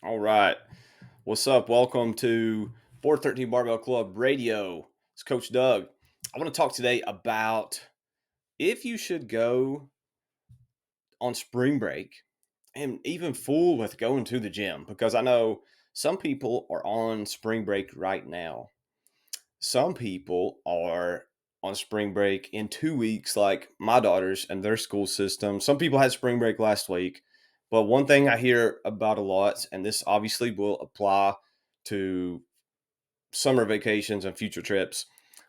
All right. What's up? Welcome to 413 Barbell Club Radio. It's Coach Doug. I want to talk today about if you should go on spring break and even fool with going to the gym because I know some people are on spring break right now. Some people are on spring break in 2 weeks, like my daughters and their school system. Some people had spring break last week. But one thing I hear about a lot, and this obviously will apply to summer vacations and future trips,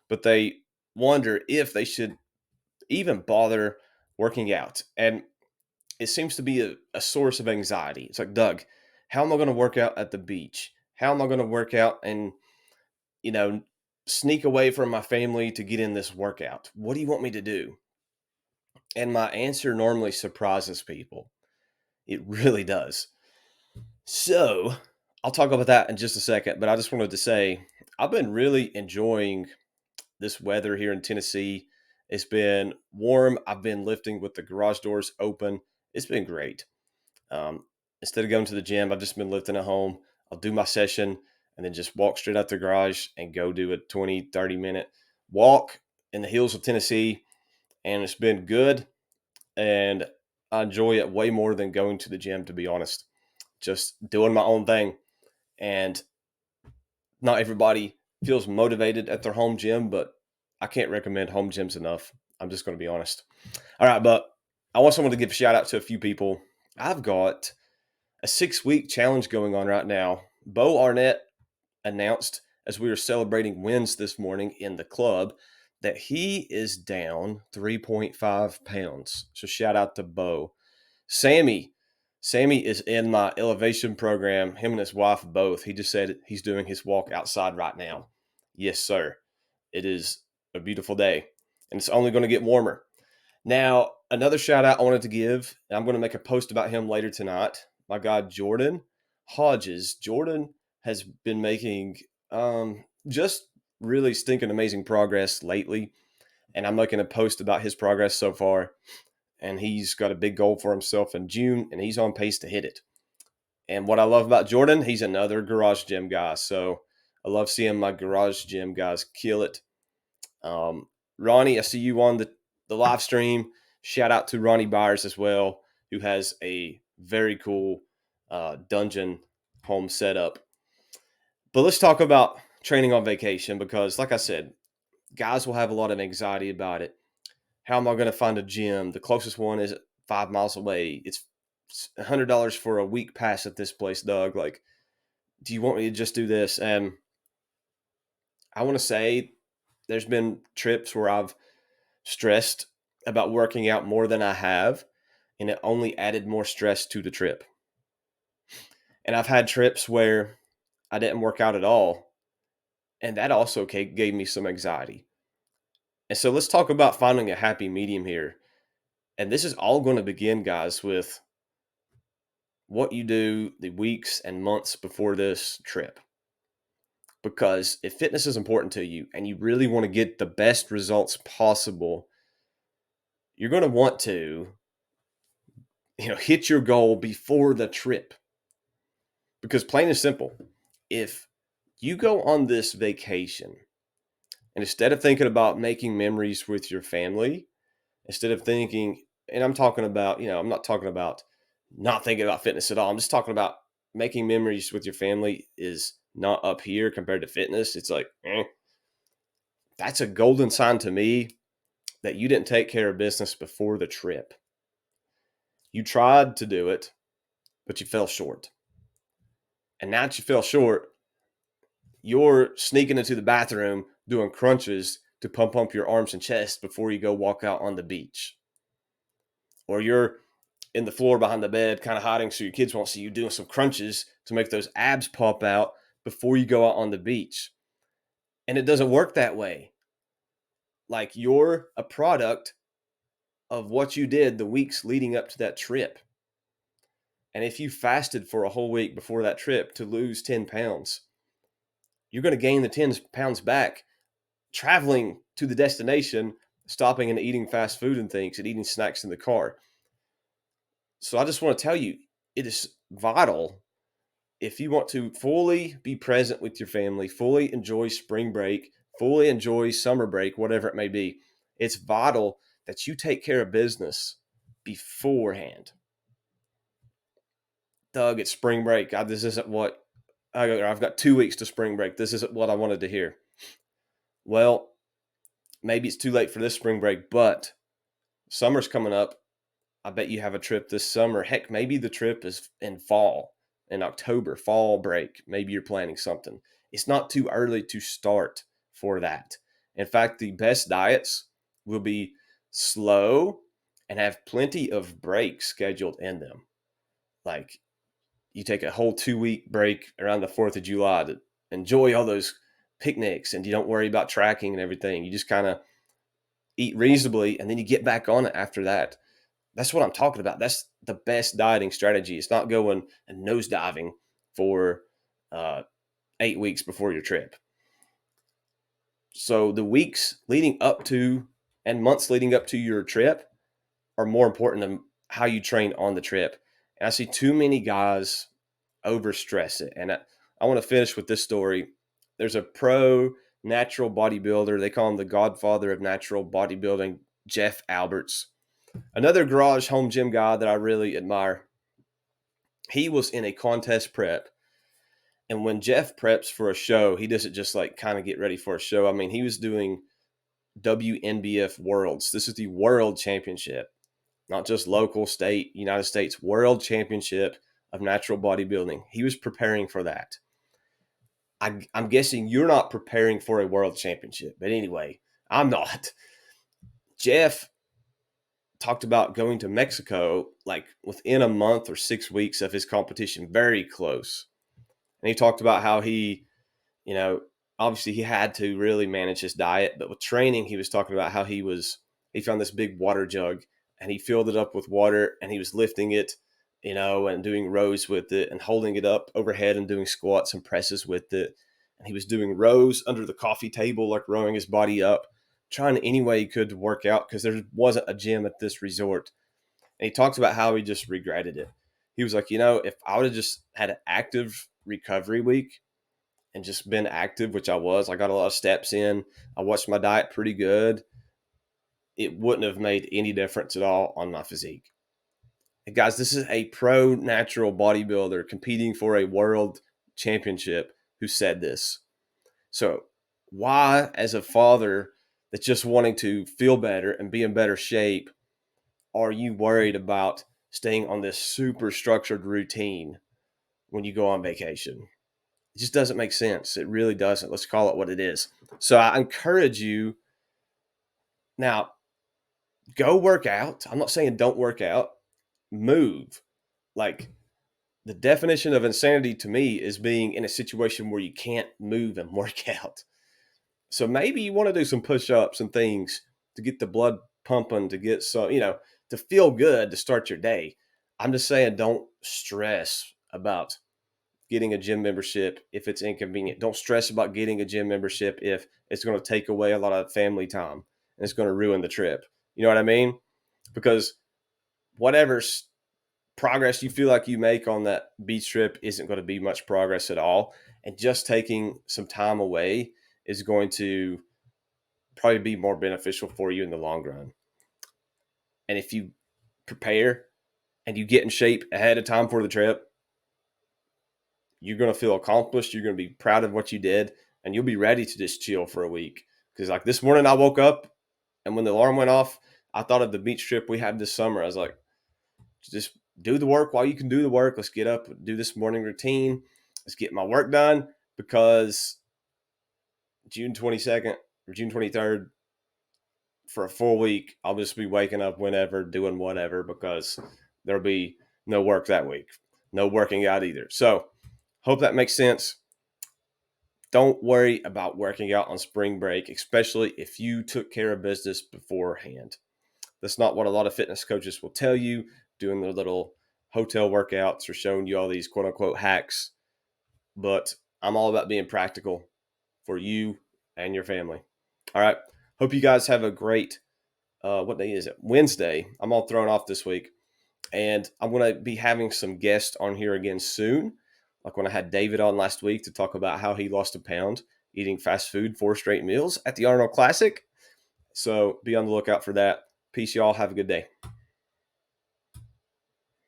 but they wonder if they should even bother working out. And it seems to be a source of anxiety. It's like, Doug, how am I going to work out at the beach? How am I going to work out and, you know, sneak away from my family to get in this workout? What do you want me to do? And my answer normally surprises people. It really does. So I'll talk about that in just a second, but I just wanted to say I've been really enjoying this weather here in Tennessee. It's been warm. I've been lifting with the garage doors open. It's been great. Instead of going to the gym, I've just been lifting at home. I'll do my session and then just walk straight out the garage and go do a 20, 30-minute walk in the hills of Tennessee. And it's been good. And I enjoy it way more than going to the gym, to be honest. Just doing my own thing. And not everybody feels motivated at their home gym, but I can't recommend home gyms enough. I'm just going to be honest. All right, but I also want to give a shout out to a few people. I've got a 6-week challenge going on right now. Bo Arnett announced as we were celebrating wins this morning in the club that he is down 3.5 pounds. So shout out to Bo. Sammy. Sammy is in my elevation program, him and his wife both. He just said he's doing his walk outside right now. Yes, sir. It is a beautiful day, and it's only going to get warmer. Now, another shout out I wanted to give, and I'm going to make a post about him later tonight. My guy, Jordan Hodges. Jordan has been making just really stinking amazing progress lately, and I'm making a post about his progress so far. And he's got a big goal for himself in June, and he's on pace to hit it. And what I love about Jordan, he's another garage gym guy. So I love seeing my garage gym guys kill it. Um, Ronnie, I see you on the live stream. Shout out to Ronnie Byers as well, who has a very cool dungeon home setup. But let's talk about training on vacation because, like I said, guys will have a lot of anxiety about it. How am I going to find a gym? The closest one is 5 miles away. It's $100 for a week pass at this place, Doug. Like, do you want me to just do this? And I want to say there's been trips where I've stressed about working out more than I have, and it only added more stress to the trip. And I've had trips where I didn't work out at all, and that also gave me some anxiety. And so let's talk about finding a happy medium here. And this is all going to begin, guys, with what you do the weeks and months before this trip. Because if fitness is important to you and you really want to get the best results possible, you're going to want to, hit your goal before the trip. Because plain and simple, if you go on this vacation and instead of thinking about making memories with your family, instead of thinking, and I'm talking about, I'm not talking about not thinking about fitness at all. I'm just talking about making memories with your family is not up here compared to fitness. It's like, that's a golden sign to me that you didn't take care of business before the trip. You tried to do it, but you fell short. And now that you fell short, you're sneaking into the bathroom doing crunches to pump up your arms and chest before you go walk out on the beach. Or you're in the floor behind the bed, kind of hiding so your kids won't see you doing some crunches to make those abs pop out before you go out on the beach. And it doesn't work that way. Like you're a product of what you did the weeks leading up to that trip. And if you fasted for a whole week before that trip to lose 10 pounds, you're going to gain the 10 pounds back traveling to the destination, stopping and eating fast food and things and eating snacks in the car. So I just want to tell you, it is vital if you want to fully be present with your family, fully enjoy spring break, fully enjoy summer break, whatever it may be, it's vital that you take care of business beforehand. Doug, it's spring break. This isn't what I've got 2 weeks to spring break. This isn't what I wanted to hear. Well, maybe it's too late for this spring break, but summer's coming up. I bet you have a trip this summer. Heck, maybe the trip is in fall, in October, fall break. Maybe you're planning something. It's not too early to start for that. In fact, the best diets will be slow and have plenty of breaks scheduled in them. Like you take a whole 2 week break around the 4th of July to enjoy all those picnics and you don't worry about tracking and everything. You just kind of eat reasonably and then you get back on it after that. That's what I'm talking about. That's the best dieting strategy. It's not going and nosediving for 8 weeks before your trip. So the weeks leading up to and months leading up to your trip are more important than how you train on the trip. And I see too many guys overstress it. And I want to finish with this story. There's a pro natural bodybuilder. They call him the godfather of natural bodybuilding, Jeff Alberts. Another garage home gym guy that I really admire. He was in a contest prep. And when Jeff preps for a show, he doesn't just like kind of get ready for a show. I mean, he was doing WNBF Worlds. This is the World Championship, not just local, state, United States, World Championship of natural bodybuilding. He was preparing for that. I'm guessing you're not preparing for a World Championship. But anyway, I'm not. Jeff talked about going to Mexico like within a month or 6 weeks of his competition, very close. And he talked about how he, obviously he had to really manage his diet, but with training, he was talking about how he found this big water jug and he filled it up with water and he was lifting it, and doing rows with it and holding it up overhead and doing squats and presses with it. And he was doing rows under the coffee table, like rowing his body up, trying any way he could to work out because there wasn't a gym at this resort. And he talks about how he just regretted it. He was like, if I would have just had an active recovery week and just been active, which I got a lot of steps in. I watched my diet pretty good. It wouldn't have made any difference at all on my physique. And guys, this is a pro natural bodybuilder competing for a world championship who said this. So why, as a father that's just wanting to feel better and be in better shape, are you worried about staying on this super structured routine when you go on vacation? It just doesn't make sense. It really doesn't. Let's call it what it is. So I encourage you now, go work out. I'm not saying don't work out. Move. Like the definition of insanity to me is being in a situation where you can't move and work out. So maybe you want to do some push-ups and things to get the blood pumping, to get some, to feel good to start your day. I'm just saying don't stress about getting a gym membership if it's inconvenient. Don't stress about getting a gym membership if it's going to take away a lot of family time and it's going to ruin the trip. You know what I mean? Because whatever progress you feel like you make on that beach trip isn't going to be much progress at all. And just taking some time away is going to probably be more beneficial for you in the long run. And if you prepare and you get in shape ahead of time for the trip, you're going to feel accomplished. You're going to be proud of what you did, and you'll be ready to just chill for a week. Because like this morning I woke up, and when the alarm went off, I thought of the beach trip we had this summer. I was like, just do the work while you can do the work. Let's get up, do this morning routine. Let's get my work done, because June 22nd or June 23rd, for a full week, I'll just be waking up whenever, doing whatever, because there'll be no work that week. No working out either. So hope that makes sense. Don't worry about working out on spring break, especially if you took care of business beforehand. That's not what a lot of fitness coaches will tell you, doing their little hotel workouts or showing you all these quote unquote hacks. But I'm all about being practical for you and your family. All right. Hope you guys have a great, what day is it? Wednesday. I'm all thrown off this week. And I'm going to be having some guests on here again soon. like when I had David on last week to talk about how he lost a pound eating fast food 4 straight meals at the Arnold Classic. So be on the lookout for that. Peace, y'all. Have a good day.